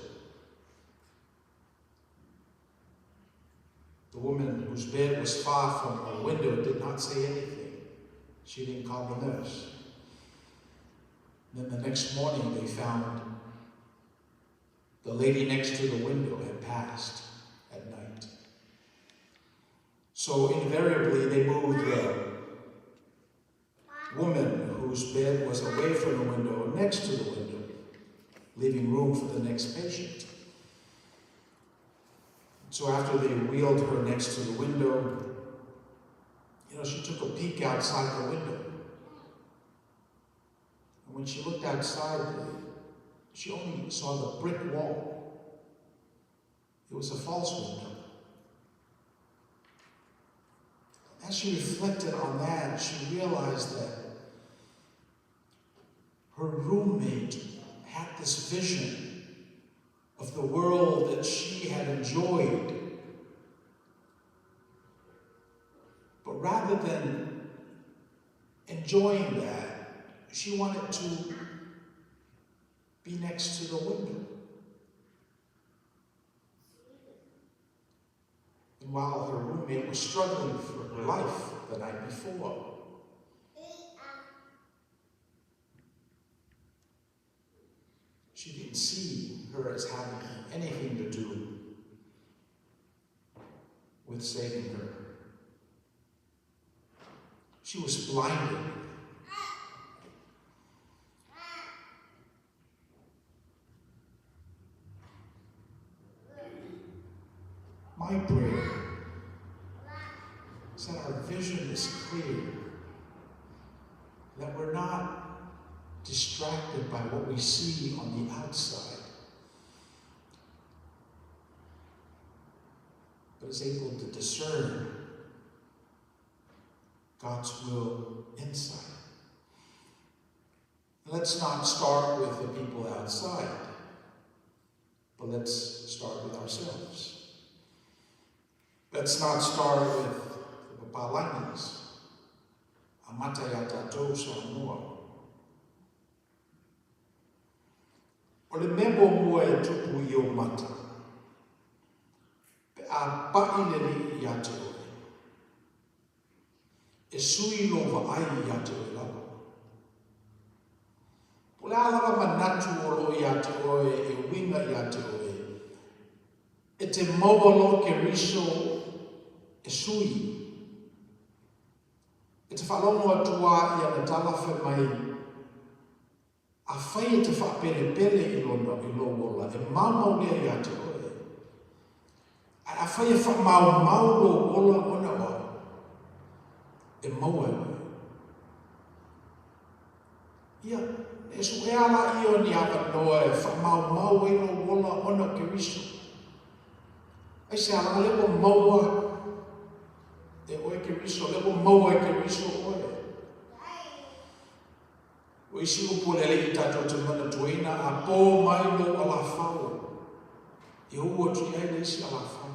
The woman whose bed was far from her window did not say anything. She didn't call the nurse. Then the next morning they found the lady next to the window had passed at night. So invariably they moved the woman whose bed was away from the window next to the window, leaving room for the next patient. So after they wheeled her next to the window, she took a peek outside the window. And when she looked outside, she only saw the brick wall. It was a false window. As she reflected on that, she realized that her roommate had this vision of the world that she had enjoyed. But rather than enjoying that, she wanted to be next to the window. while her roommate was struggling for her life the night before. She didn't see her as having anything to do with saving her. She was blinded. My prayer is that our vision is clear, that we're not distracted by what we see on the outside, but is able to discern God's will inside. Let's not start with the people outside, but let's start with ourselves. Let's not start with the papalainis, amatayata dosa noa. O le memo mua e tupu I o mata, pe a paineri I ate oe. E sui no vaai I ate oe lava. O le alava manatu o lo I ate oe e winga I ate oe. E te mawalo ke riso e sui. E te whalongo atua I ana talafe mai. A whai e te whapere pere I lo wola. E mamau lea I ate oe. A whai e whamau lo wola ona wa. E maua oe. Ia, e su e ala I o ni awa noa e whamau e lo wola ona ke riso. E se ala lepo maua e oe ke riso, lepo maua e ke riso oe. O isi upo lele I tato te mana tuina a pō mai lo ala whao. E ua tui ai le isi ala whao.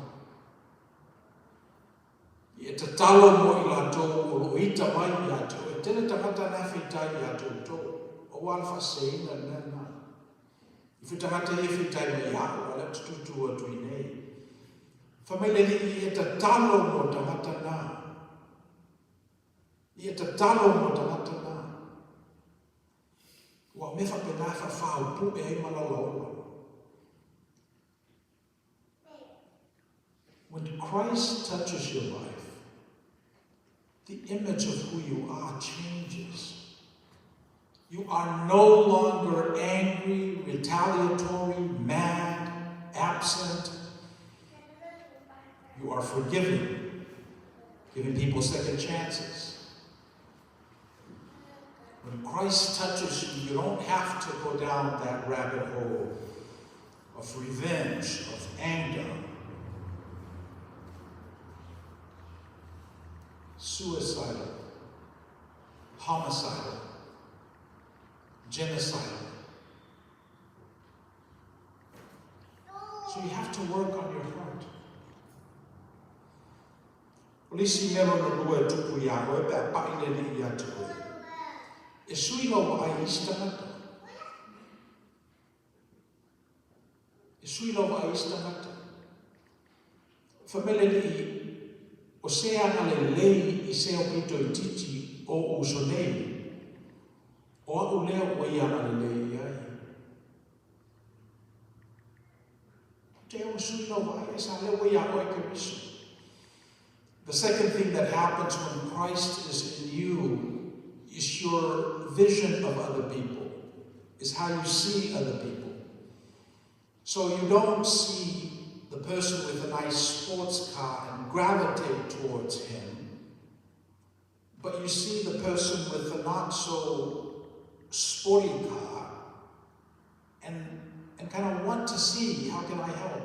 I e te talo mo I lato o lo ita mai I ato. E tene tangata na whitai I ato to. O alfa seina nana. I whitangata e whitai mai ako, ala tututua tui nei. Whamaileni I e te talo mo tangata nā. I e te talo mo tangata nā. Wa me whapena whawhau pu e hei malalaola. When Christ touches your life, the image of who you are changes. You are no longer angry, retaliatory, mad, absent. You are forgiving, giving people second chances. When Christ touches you, you don't have to go down that rabbit hole of revenge, of anger, suicidal, homicidal, genocidal. So you have to work on your heart. Polisi mero no lua tupu ia o e pe a paine ia tupu. E sui no ai istangata. E sui no ai istangata. Famele ni o se ana le lei I se o pito I titi o usonei. O au leo o ia ana le lei ai. Te o sui no ai sa leo ia o e ke riso. The second thing that happens when Christ is in you is your vision of other people, is how you see other people. So you don't see the person with a nice sports car and gravitate towards him, but you see the person with a not so sporty car and kind of want to see, how can I help?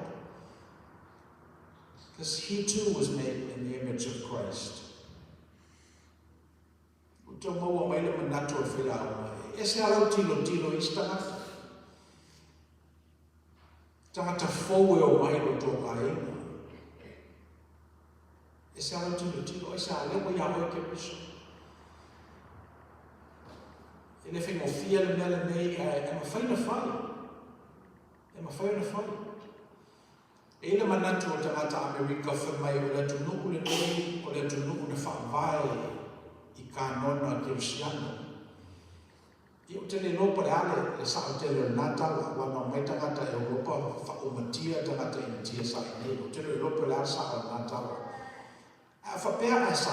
Because he too was made in the image of Christ. Tō maua mai le manato e whirao mai. E se alau tilo I tangata. Tangata fōu e o mai lo tō kāinga. E se alau tilo, e se alewa ia oe ke riso. E le whengo fia le mele nei e ma whaina whai. E ma whaina whai. E le manatu o tangata Amerika whamai o le tunuku le nei, o le tunuku le whaamvae I ka nona Kirisiano. I o te le lopa le ale, le sa o te le natala, wana mai tangata Europa, whaumatia tangata I tia sa I nei, o te le lopa le ale sa o natala. A whapea a sa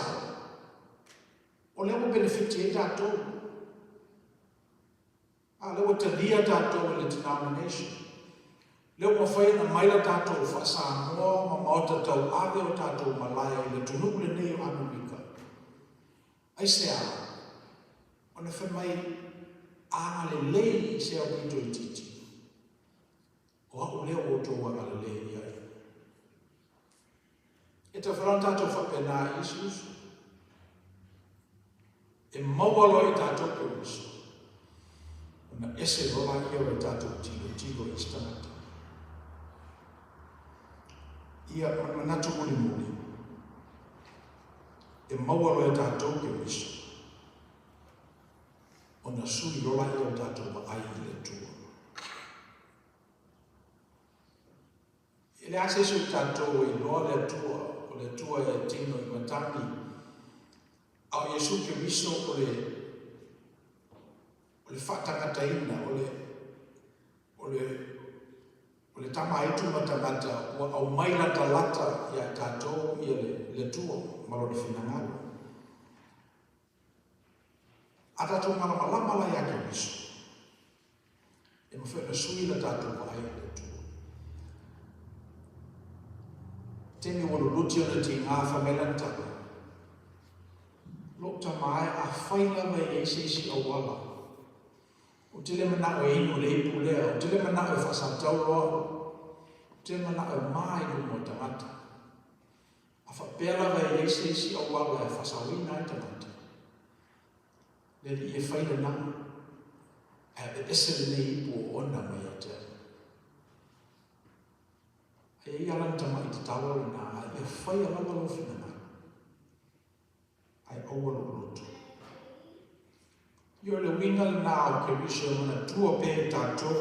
o le o benefiti e tātou. A le o te lia tātou le denomination. Leo mawhai na maila tātou whaasamoa ma maota tau ave o tātou malaya I le tunuku le nei o Amerika. Ai se a, o na whamai anga le lei se au pito I titi. O hau leo o tō anga le lei ai. E te wharan tātou whapena Isus. E maualo I tātou ke uso. O na ese rola I o tātou tigo I stamata. Ia manatu muli. E maualo e tātou ke uso. O na sui rola I o tātou ma ai le tua. E le ase su tātou I loa le tua, o le tua e tino I matangi. Au Yesu ke miso o le whatangataina, o le tamaitu matangata, o au mai lata ia tātou ia le tua, malo le whinangalo. A tātou malama la ia ke miso. E mawhena sui la tātou wa ai le tua. Temi wano luti o na ti ngā whamelantaka. Lokta mai a whaila mai e seisi au wala. O te le mana o inu le ipu lea, o te le mana o whasatau roa, o te le mana o mai no mo tangata. A whapela vai e seisi au wala e whasawina I tangata. Le li e whaila nanga, e ese le ipu o ona mai a te. E alanta mai te tawa na e whaia lama lo whina mai. Ai aua lo loto. Io le winga na o ke risho na tua pe tātou.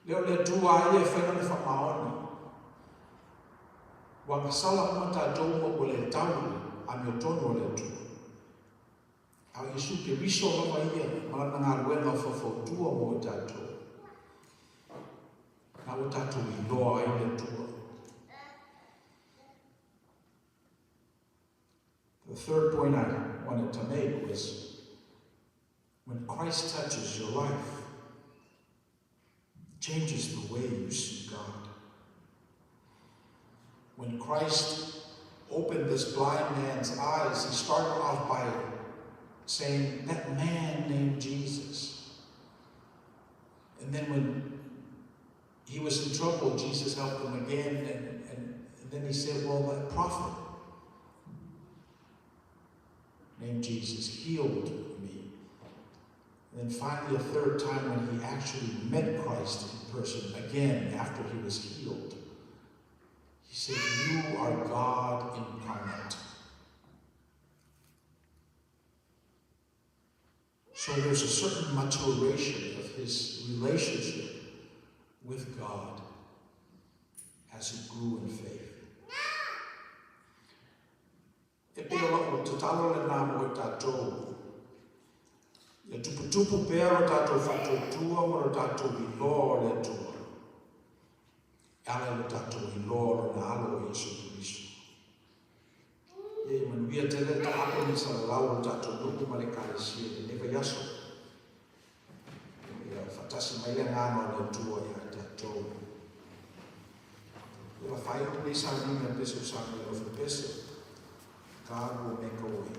Leo le tua ai e whaina le whamaoni. Wanga sala uma tātou mo o le tau a me o tono o le tua. Au Yesu ke risho lama ia, malana ngā ruenga whawhau tua mo o tātou. Na o tātou I loa ai le tua. The third point I wanted to make was when Christ touches your life, it changes the way you see God. When Christ opened this blind man's eyes, he started off by saying, that man named Jesus. And then when he was in trouble, Jesus helped him again, and then he said, well, that prophet named Jesus healed me. And then finally, a third time when he actually met Christ in person, again, after he was healed, he said, you are God incarnate. So there's a certain maturation of his relationship with God as he grew in faith. E pea lako te talo le nā mo I tātou. Ia tupu pea o tātou whatou tua mo o tātou I loa le tua. Ala le tātou I loa le nā alo o Yesu Christo. Ia manuia te le ta apo ni sa lau o tātou nuku ma le kāresia le neva yaso. Ia whatasi mai le ngāma le tua ia tātou. Ia whai o ni sa nina pese o sa nina o pese. God will make a way.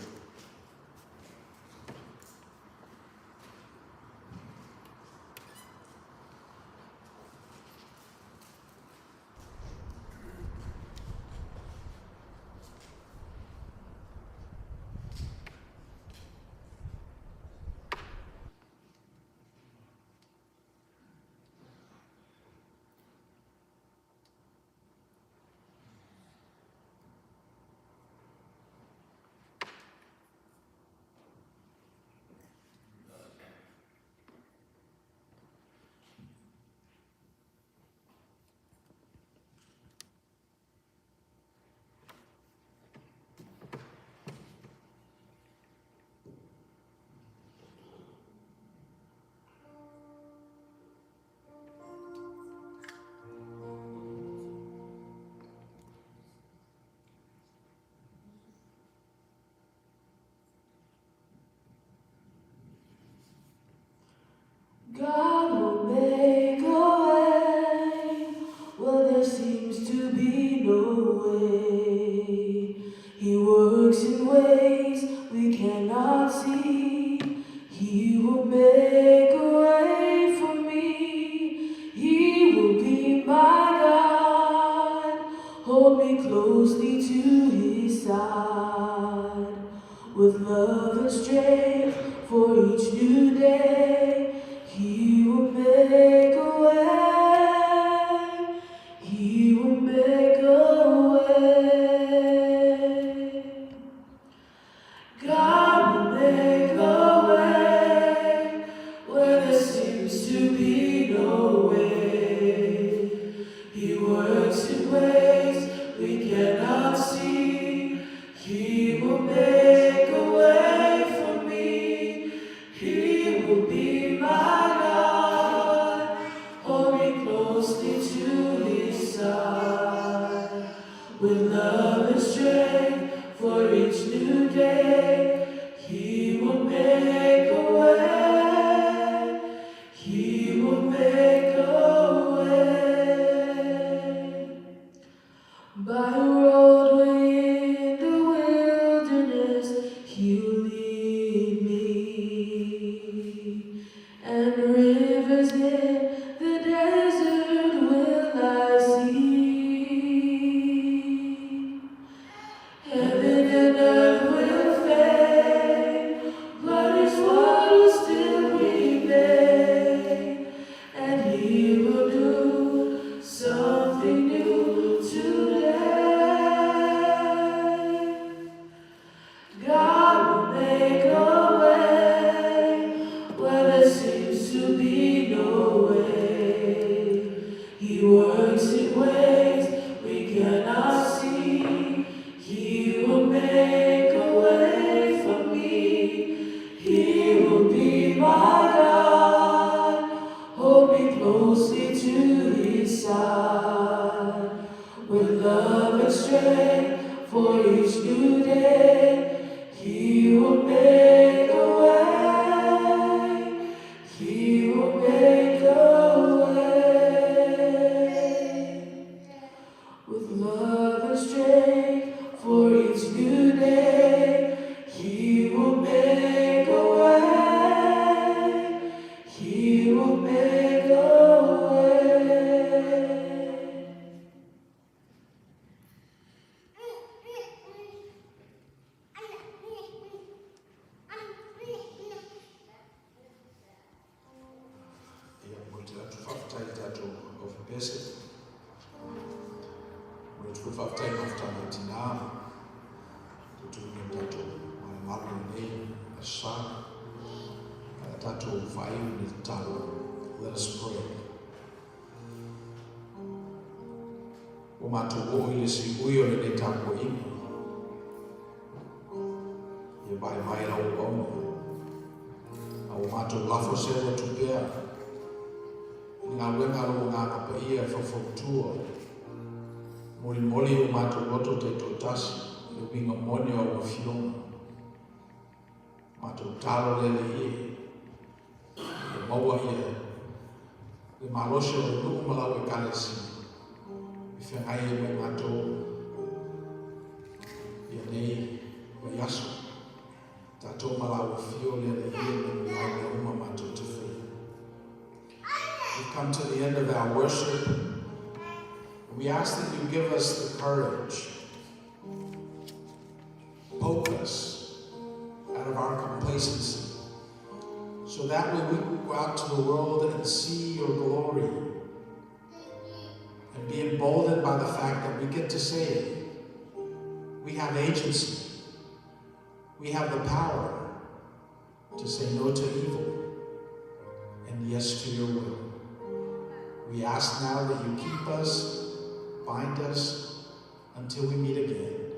way. He works in ways we cannot see. He will make a way for me. He will be my God. Hold me closely to his side. With love and strength for each new day, he will make a way. He will make a way. God will make a way where there seems to be no way. He works in ways we cannot see. He will make a way for me. He will be my God. Hold me closely to his side. With love and strength for each new day, he will make a way. He will make a way. By a roadway in the wilderness, he'll lead me, and rivers in the desert will I see. Heaven and earth will fade, but his word will still remain, and he will do something new today. God will make a way where there seems to be no way. He works in ways we cannot see. He will make a way for me. He will be my God. Hold me closely to his side. With love and strength for each new day, he will make a way. He will make a way. With love and strength for each new day, he will make a way. He will make a way. Muito tufaftai tatu of pesa. Muito tufaftai mafuta matina. Tutumia tatu malu nei ashan. Tatu fayu ni tatu. Let us pray. Umatugo ile siguyo ni tapo ini. Ye bai mai la uomo. Au matu lafo sewa tupea. Ngā wenga ro ngā kapa ia whawhautua. Moli o mātou roto te tōtasi, i winga mone o mawhionga. Mātou tālo lele ie, i maua ia, i maroshe o nuku malau e kalesi, i whengai e me mātou, i nei, o yaso, tātou malau e whio lele ie, me ai uma mātou te whi. We've come to the end of our worship. We ask that you give us the courage, poke us out of our complacency, so that way we can go out to the world and see your glory and be emboldened by the fact that we get to say we have agency, we have the power to say no to evil and yes to your will. We ask now that you keep us, bind us until we meet again.